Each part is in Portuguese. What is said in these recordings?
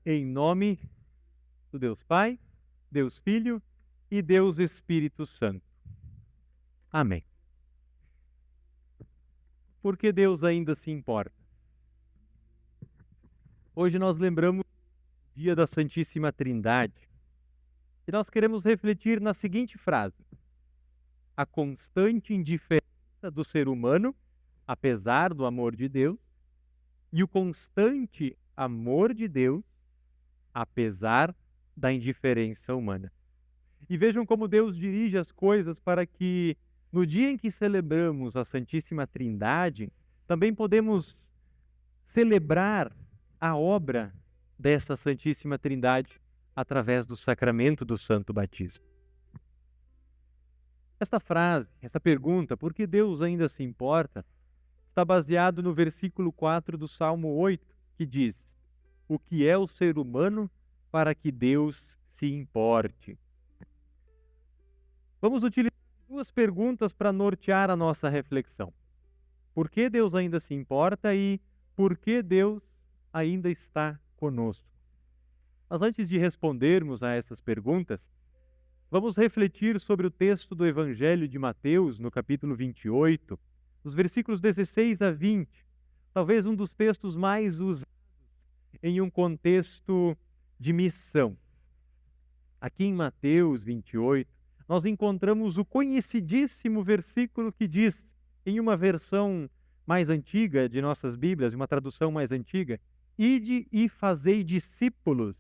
Em nome do Deus Pai, Deus Filho e Deus Espírito Santo. Amém. Por que Deus ainda se importa? Hoje nós lembramos o dia da Santíssima Trindade e nós queremos refletir na seguinte frase: a constante indiferença do ser humano, apesar do amor de Deus, e o constante amor de Deus, apesar da indiferença humana. E vejam como Deus dirige as coisas para que, no dia em que celebramos a Santíssima Trindade, também podemos celebrar a obra dessa Santíssima Trindade através do sacramento do Santo Batismo. Esta frase, essa pergunta, por que Deus ainda se importa, está baseado no versículo 4 do Salmo 8, que diz: o que é o ser humano para que Deus se importe? Vamos utilizar duas perguntas para nortear a nossa reflexão. Por que Deus ainda se importa e por que Deus ainda está conosco? Mas antes de respondermos a essas perguntas, vamos refletir sobre o texto do Evangelho de Mateus, no capítulo 28, os versículos 16 a 20, talvez um dos textos mais usados em um contexto de missão. Aqui em Mateus 28, nós encontramos o conhecidíssimo versículo que diz, em uma versão mais antiga de nossas Bíblias, uma tradução mais antiga: ide e fazei discípulos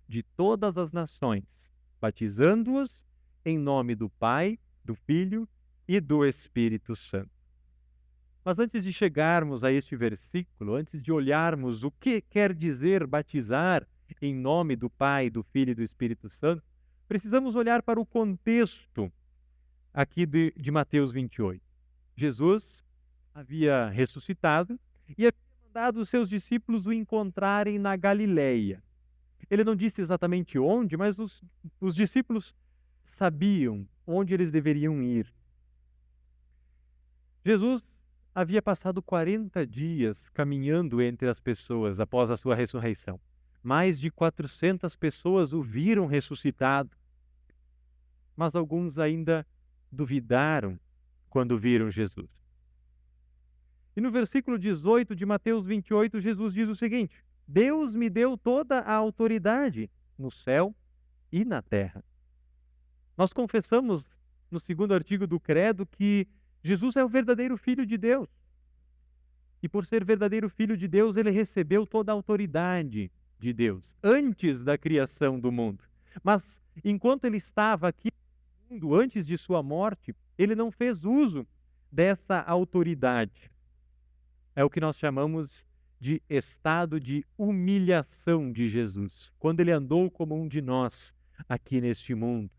de todas as nações, batizando-os em nome do Pai, do Filho e do Espírito Santo. Mas antes de chegarmos a este versículo, antes de olharmos o que quer dizer batizar em nome do Pai, do Filho e do Espírito Santo, precisamos olhar para o contexto aqui de Mateus 28. Jesus havia ressuscitado e havia mandado os seus discípulos o encontrarem na Galileia. Ele não disse exatamente onde, mas os discípulos sabiam onde eles deveriam ir. Jesus havia passado 40 dias caminhando entre as pessoas após a sua ressurreição. Mais de 400 pessoas o viram ressuscitado, mas alguns ainda duvidaram quando viram Jesus. E no versículo 18 de Mateus 28, Jesus diz o seguinte: Deus me deu toda a autoridade no céu e na terra. Nós confessamos no segundo artigo do credo que Jesus é o verdadeiro Filho de Deus. E por ser verdadeiro Filho de Deus, ele recebeu toda a autoridade de Deus antes da criação do mundo. Mas enquanto ele estava aqui no mundo, antes de sua morte, ele não fez uso dessa autoridade. É o que nós chamamos de estado de humilhação de Jesus, quando ele andou como um de nós aqui neste mundo.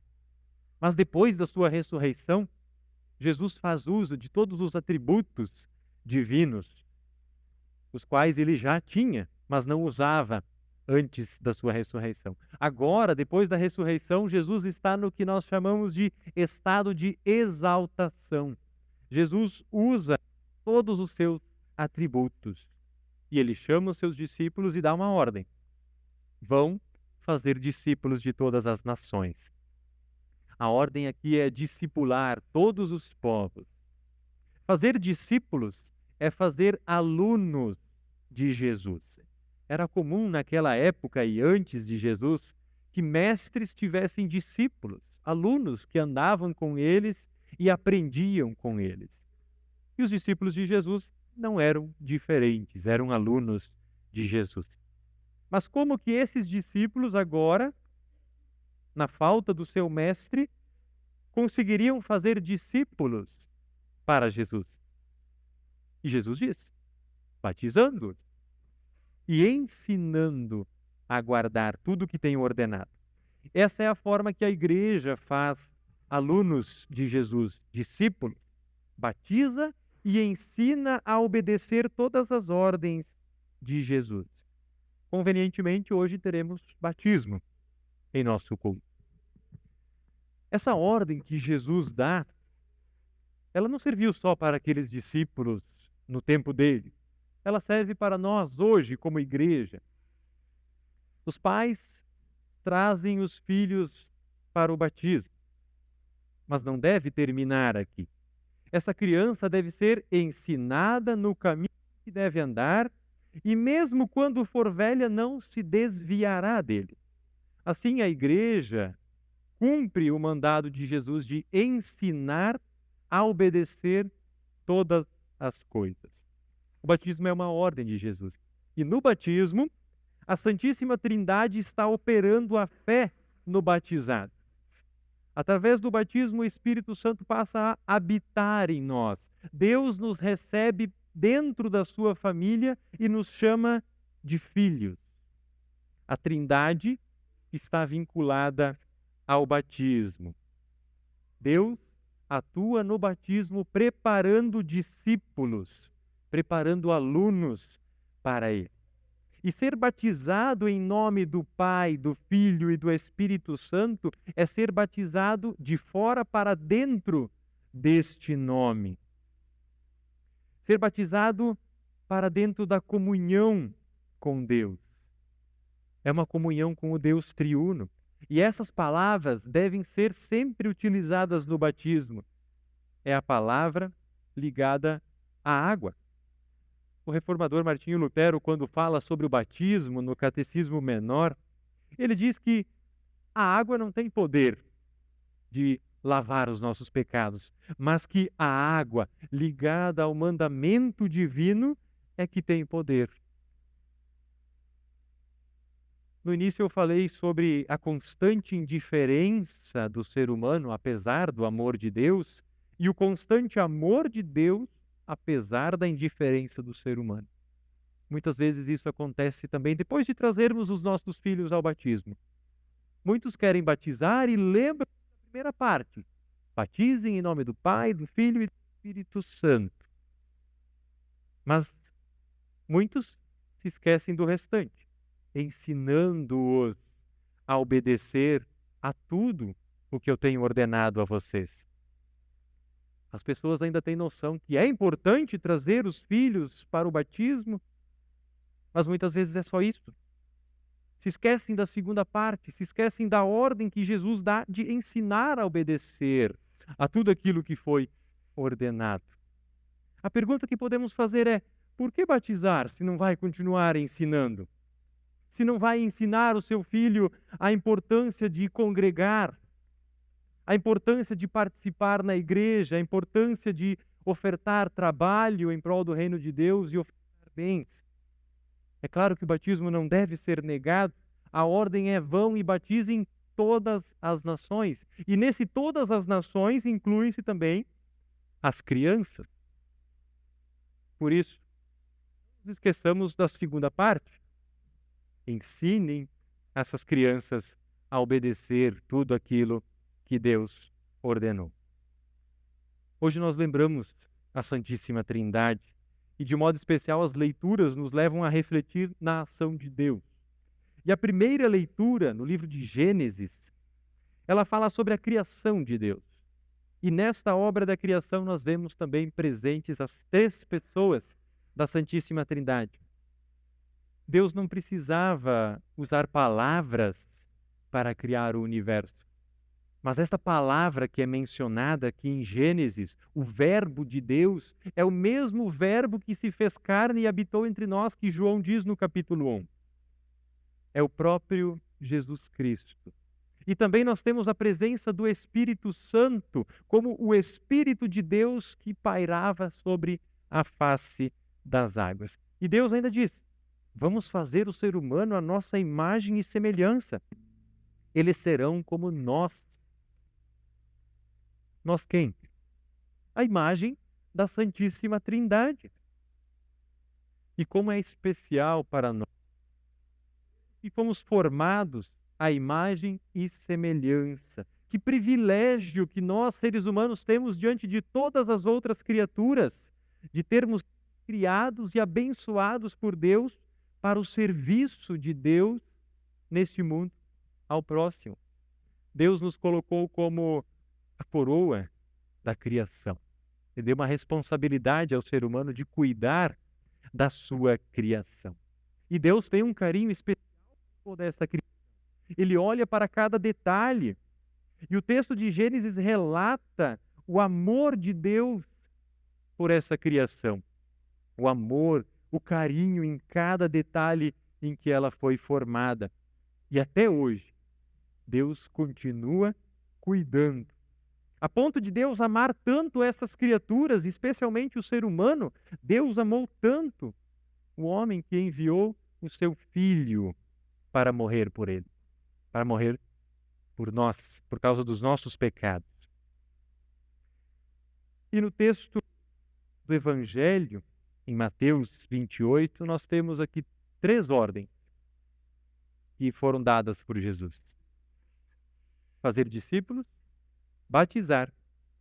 Mas depois da sua ressurreição, Jesus faz uso de todos os atributos divinos, os quais ele já tinha, mas não usava antes da sua ressurreição. Agora, depois da ressurreição, Jesus está no que nós chamamos de estado de exaltação. Jesus usa todos os seus atributos e ele chama os seus discípulos e dá uma ordem: vão fazer discípulos de todas as nações. A ordem aqui é discipular todos os povos. Fazer discípulos é fazer alunos de Jesus. Era comum naquela época e antes de Jesus que mestres tivessem discípulos, alunos que andavam com eles e aprendiam com eles. E os discípulos de Jesus não eram diferentes, eram alunos de Jesus. Mas como que esses discípulos agora, na falta do seu mestre, conseguiriam fazer discípulos para Jesus? E Jesus diz: batizando-os e ensinando a guardar tudo o que tem ordenado. Essa é a forma que a igreja faz alunos de Jesus, discípulos. Batiza e ensina a obedecer todas as ordens de Jesus. Convenientemente, hoje teremos batismo em nosso culto. Essa ordem que Jesus dá, ela não serviu só para aqueles discípulos no tempo dele. Ela serve para nós hoje como igreja. Os pais trazem os filhos para o batismo, mas não deve terminar aqui. Essa criança deve ser ensinada no caminho que deve andar e, mesmo quando for velha, não se desviará dele. Assim, a igreja cumpre o mandado de Jesus de ensinar a obedecer todas as coisas. O batismo é uma ordem de Jesus. E no batismo, a Santíssima Trindade está operando a fé no batizado. Através do batismo, o Espírito Santo passa a habitar em nós. Deus nos recebe dentro da sua família e nos chama de filhos. A Trindade está vinculada ao batismo. Deus atua no batismo preparando discípulos, preparando alunos para ele. E ser batizado em nome do Pai, do Filho e do Espírito Santo é ser batizado de fora para dentro deste nome. Ser batizado para dentro da comunhão com Deus. É uma comunhão com o Deus triuno. E essas palavras devem ser sempre utilizadas no batismo. É a palavra ligada à água. O reformador Martinho Lutero, quando fala sobre o batismo no Catecismo Menor, ele diz que a água não tem poder de lavar os nossos pecados, mas que a água ligada ao mandamento divino é que tem poder. No início eu falei sobre a constante indiferença do ser humano, apesar do amor de Deus, e o constante amor de Deus, apesar da indiferença do ser humano. Muitas vezes isso acontece também depois de trazermos os nossos filhos ao batismo. Muitos querem batizar e lembram da primeira parte. Batizem em nome do Pai, do Filho e do Espírito Santo. Mas muitos se esquecem do restante, ensinando-os a obedecer a tudo o que eu tenho ordenado a vocês. As pessoas ainda têm noção que é importante trazer os filhos para o batismo, mas muitas vezes é só isso. Se esquecem da segunda parte, se esquecem da ordem que Jesus dá de ensinar a obedecer a tudo aquilo que foi ordenado. A pergunta que podemos fazer é: por que batizar se não vai continuar ensinando? Se não vai ensinar o seu filho a importância de congregar, a importância de participar na igreja, a importância de ofertar trabalho em prol do reino de Deus e ofertar bens. É claro que o batismo não deve ser negado. A ordem é: vão e batizem todas as nações. E nesse todas as nações incluem-se também as crianças. Por isso, não esqueçamos da segunda parte. Ensinem essas crianças a obedecer tudo aquilo que Deus ordenou. Hoje nós lembramos a Santíssima Trindade e, de modo especial, as leituras nos levam a refletir na ação de Deus. E a primeira leitura, no livro de Gênesis, ela fala sobre a criação de Deus. E nesta obra da criação nós vemos também presentes as três pessoas da Santíssima Trindade. Deus não precisava usar palavras para criar o universo. Mas esta palavra que é mencionada aqui em Gênesis, o verbo de Deus, é o mesmo verbo que se fez carne e habitou entre nós, que João diz no capítulo 1. É o próprio Jesus Cristo. E também nós temos a presença do Espírito Santo, como o Espírito de Deus que pairava sobre a face das águas. E Deus ainda diz: vamos fazer o ser humano à nossa imagem e semelhança. Eles serão como nós. Nós quem? A imagem da Santíssima Trindade. E como é especial para nós. E fomos formados à imagem e semelhança. Que privilégio que nós, seres humanos, temos diante de todas as outras criaturas, de termos criados e abençoados por Deus para o serviço de Deus neste mundo ao próximo. Deus nos colocou como a coroa da criação. Ele deu uma responsabilidade ao ser humano de cuidar da sua criação. E Deus tem um carinho especial toda essa criação. Ele olha para cada detalhe. E o texto de Gênesis relata o amor de Deus por essa criação. O amor, o carinho em cada detalhe em que ela foi formada. E até hoje, Deus continua cuidando. A ponto de Deus amar tanto essas criaturas, especialmente o ser humano, Deus amou tanto o homem que enviou o seu filho para morrer por ele, para morrer por nós, por causa dos nossos pecados. E no texto do Evangelho, em Mateus 28, nós temos aqui 3 ordens que foram dadas por Jesus: fazer discípulos, batizar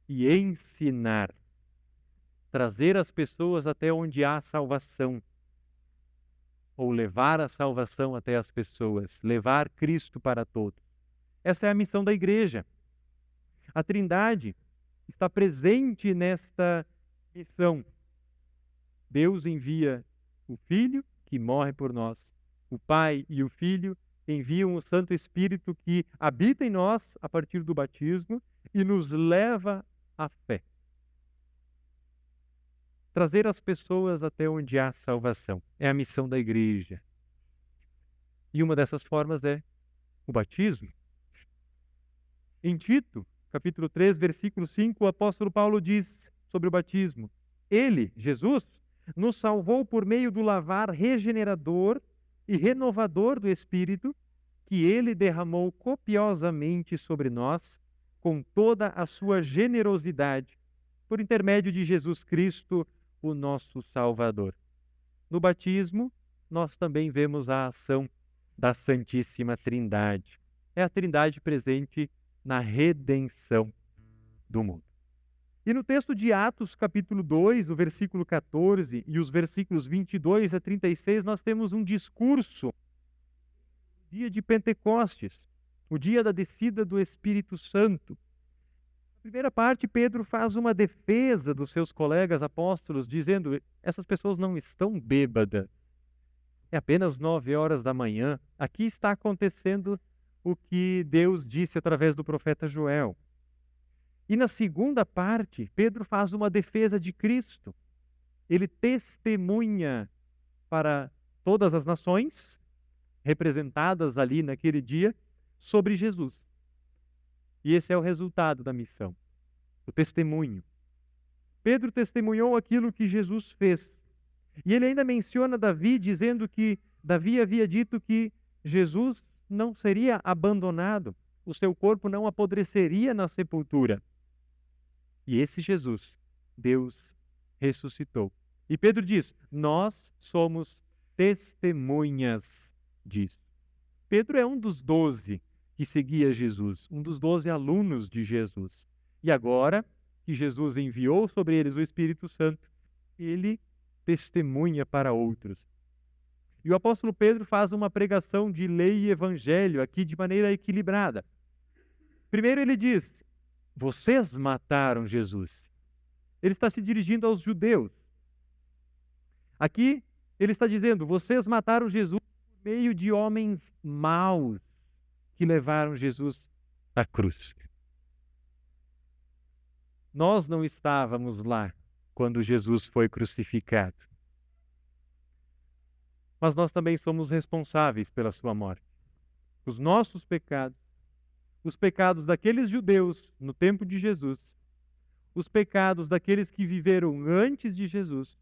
e ensinar. Trazer as pessoas até onde há salvação. Ou levar a salvação até as pessoas. Levar Cristo para todos. Essa é a missão da igreja. A Trindade está presente nesta missão. Deus envia o Filho, que morre por nós. O Pai e o Filho enviam o Santo Espírito, que habita em nós a partir do batismo e nos leva à fé. Trazer as pessoas até onde há salvação. É a missão da igreja. E uma dessas formas é o batismo. Em Tito, capítulo 3, versículo 5, o apóstolo Paulo diz sobre o batismo: Ele, Jesus, nos salvou por meio do lavar regenerador e renovador do Espírito, que Ele derramou copiosamente sobre nós, com toda a sua generosidade, por intermédio de Jesus Cristo, o nosso Salvador. No batismo, nós também vemos a ação da Santíssima Trindade. É a Trindade presente na redenção do mundo. E no texto de Atos, capítulo 2, o versículo 14 e os versículos 22 a 36, nós temos um discurso do dia de Pentecostes, o dia da descida do Espírito Santo. Na primeira parte, Pedro faz uma defesa dos seus colegas apóstolos, dizendo: essas pessoas não estão bêbadas. É apenas 9 horas da manhã. Aqui está acontecendo o que Deus disse através do profeta Joel. E na segunda parte, Pedro faz uma defesa de Cristo. Ele testemunha para todas as nações, representadas ali naquele dia, sobre Jesus. E esse é o resultado da missão, o testemunho. Pedro testemunhou aquilo que Jesus fez. E ele ainda menciona Davi, dizendo que Davi havia dito que Jesus não seria abandonado, o seu corpo não apodreceria na sepultura. E esse Jesus, Deus ressuscitou. E Pedro diz: nós somos testemunhas disso. Pedro é um dos 12 que seguia Jesus, um dos 12 alunos de Jesus. E agora que Jesus enviou sobre eles o Espírito Santo, ele testemunha para outros. E o apóstolo Pedro faz uma pregação de lei e evangelho aqui de maneira equilibrada. Primeiro ele diz: vocês mataram Jesus. Ele está se dirigindo aos judeus. Aqui ele está dizendo: vocês mataram Jesus por meio de homens maus que levaram Jesus à cruz. Nós não estávamos lá quando Jesus foi crucificado. Mas nós também somos responsáveis pela sua morte. Os nossos pecados, os pecados daqueles judeus no tempo de Jesus, os pecados daqueles que viveram antes de Jesus,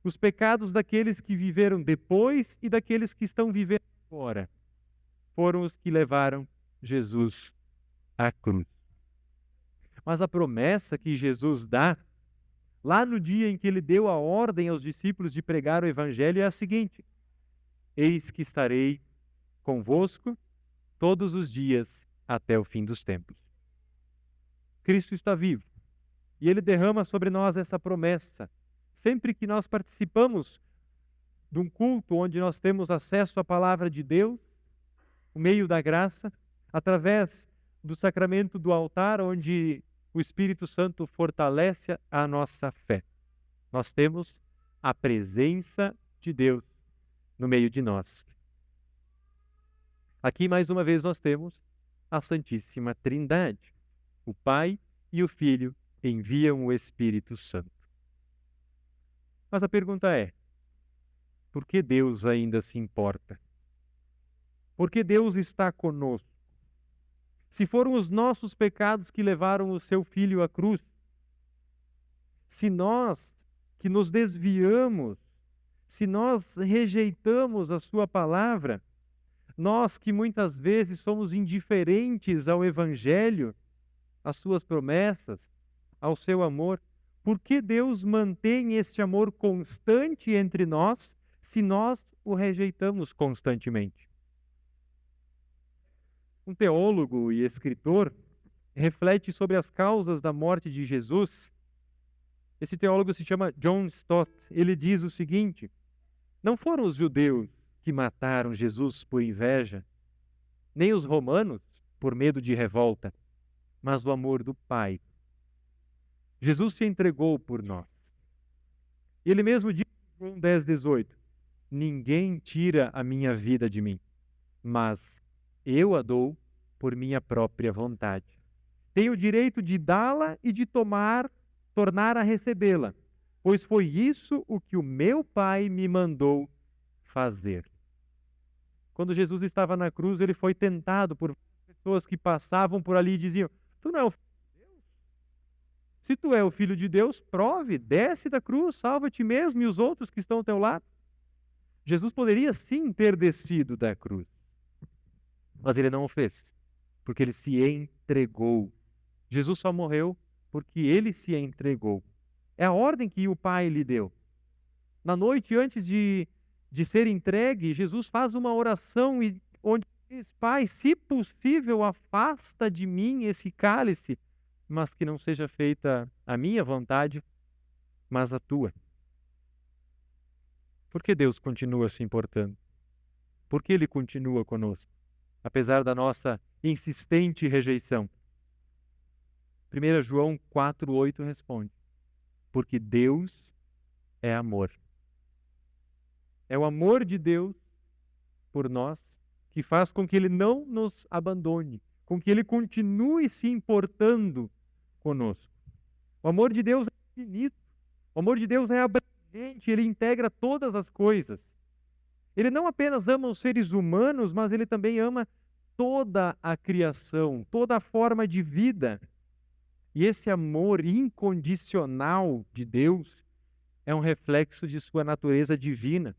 os pecados daqueles que viveram depois e daqueles que estão vivendo agora, foram os que levaram Jesus à cruz. Mas a promessa que Jesus dá, lá no dia em que ele deu a ordem aos discípulos de pregar o evangelho, é a seguinte: eis que estarei convosco todos os dias até o fim dos tempos. Cristo está vivo e ele derrama sobre nós essa promessa. Sempre que nós participamos de um culto onde nós temos acesso à palavra de Deus, o meio da graça, através do sacramento do altar, onde o Espírito Santo fortalece a nossa fé, nós temos a presença de Deus no meio de nós. Aqui, mais uma vez, nós temos a Santíssima Trindade. O Pai e o Filho enviam o Espírito Santo. Mas a pergunta é: por que Deus ainda se importa? Por que Deus está conosco? Se foram os nossos pecados que levaram o seu Filho à cruz, se nós que nos desviamos, se nós rejeitamos a sua palavra, nós que muitas vezes somos indiferentes ao Evangelho, às suas promessas, ao seu amor, por que Deus mantém este amor constante entre nós se nós o rejeitamos constantemente? Um teólogo e escritor reflete sobre as causas da morte de Jesus. Esse teólogo se chama John Stott. Ele diz o seguinte: não foram os judeus que mataram Jesus por inveja, nem os romanos por medo de revolta, mas o amor do Pai. Jesus se entregou por nós. Ele mesmo diz em João 10:18: ninguém tira a minha vida de mim, mas eu a dou por minha própria vontade. Tenho o direito de dá-la e de tornar a recebê-la, pois foi isso o que o meu Pai me mandou fazer. Quando Jesus estava na cruz, ele foi tentado por pessoas que passavam por ali e diziam: tu não é o Filho de Deus? Se tu é o Filho de Deus, prove, desce da cruz, salva ti mesmo e os outros que estão ao teu lado. Jesus poderia sim ter descido da cruz, mas ele não o fez, porque ele se entregou. Jesus só morreu porque ele se entregou. É a ordem que o Pai lhe deu. Na noite antes de ser entregue, Jesus faz uma oração onde diz: Pai, se possível, afasta de mim esse cálice, mas que não seja feita a minha vontade, mas a tua. Por que Deus continua se importando? Por que Ele continua conosco, apesar da nossa insistente rejeição? 1 João 4,8 responde: porque Deus é amor. É o amor de Deus por nós que faz com que Ele não nos abandone, com que Ele continue se importando conosco. O amor de Deus é infinito, o amor de Deus é abrangente, Ele integra todas as coisas. Ele não apenas ama os seres humanos, mas Ele também ama toda a criação, toda a forma de vida. E esse amor incondicional de Deus é um reflexo de sua natureza divina.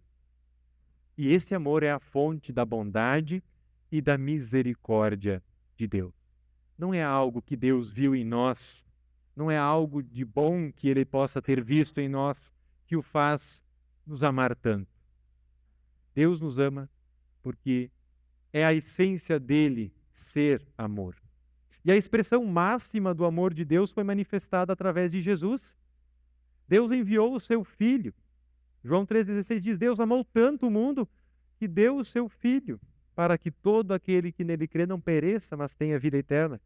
E esse amor é a fonte da bondade e da misericórdia de Deus. Não é algo que Deus viu em nós, não é algo de bom que Ele possa ter visto em nós que o faz nos amar tanto. Deus nos ama porque é a essência dele ser amor. E a expressão máxima do amor de Deus foi manifestada através de Jesus. Deus enviou o seu Filho. João 3,16 diz: Deus amou tanto o mundo que deu o seu Filho, para que todo aquele que nele crê não pereça, mas tenha vida eterna.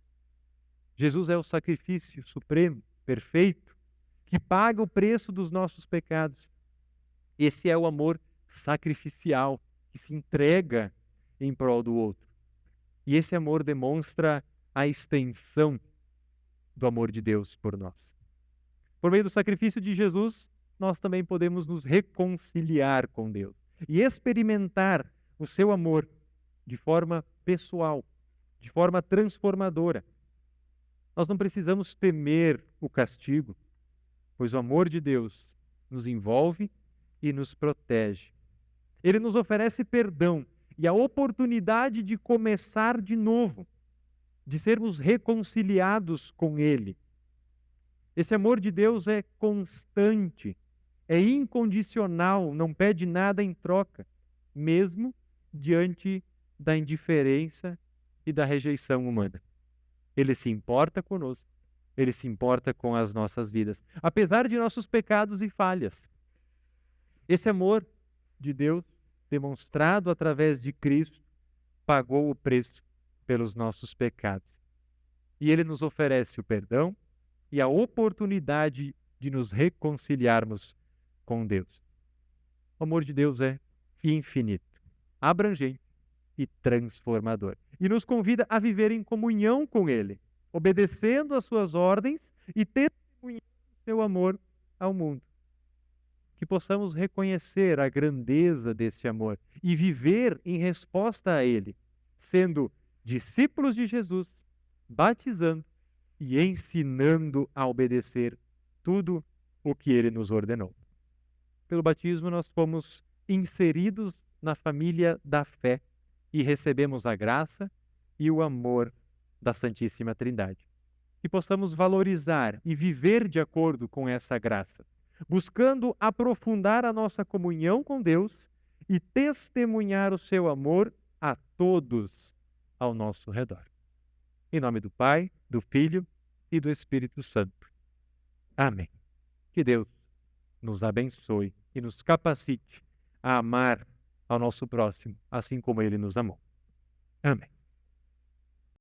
Jesus é o sacrifício supremo, perfeito, que paga o preço dos nossos pecados. Esse é o amor sacrificial, que se entrega em prol do outro. E esse amor demonstra a extensão do amor de Deus por nós. Por meio do sacrifício de Jesus, nós também podemos nos reconciliar com Deus e experimentar o seu amor de forma pessoal, de forma transformadora. Nós não precisamos temer o castigo, pois o amor de Deus nos envolve e nos protege. Ele nos oferece perdão e a oportunidade de começar de novo, de sermos reconciliados com Ele. Esse amor de Deus é constante, é incondicional, não pede nada em troca, mesmo diante da indiferença e da rejeição humana. Ele se importa conosco, ele se importa com as nossas vidas, apesar de nossos pecados e falhas. Esse amor de Deus, demonstrado através de Cristo, pagou o preço pelos nossos pecados. E ele nos oferece o perdão e a oportunidade de nos reconciliarmos com Deus. O amor de Deus é infinito, abrangente e transformador. E nos convida a viver em comunhão com Ele, obedecendo às suas ordens e testemunhando o seu amor ao mundo. Que possamos reconhecer a grandeza desse amor e viver em resposta a Ele, sendo discípulos de Jesus, batizando e ensinando a obedecer tudo o que Ele nos ordenou. Pelo batismo, nós fomos inseridos na família da fé e recebemos a graça e o amor da Santíssima Trindade. Que possamos valorizar e viver de acordo com essa graça, buscando aprofundar a nossa comunhão com Deus e testemunhar o seu amor a todos ao nosso redor. Em nome do Pai, do Filho e do Espírito Santo. Amém. Que Deus nos abençoe e nos capacite a amar ao nosso próximo, assim como Ele nos amou. Amém.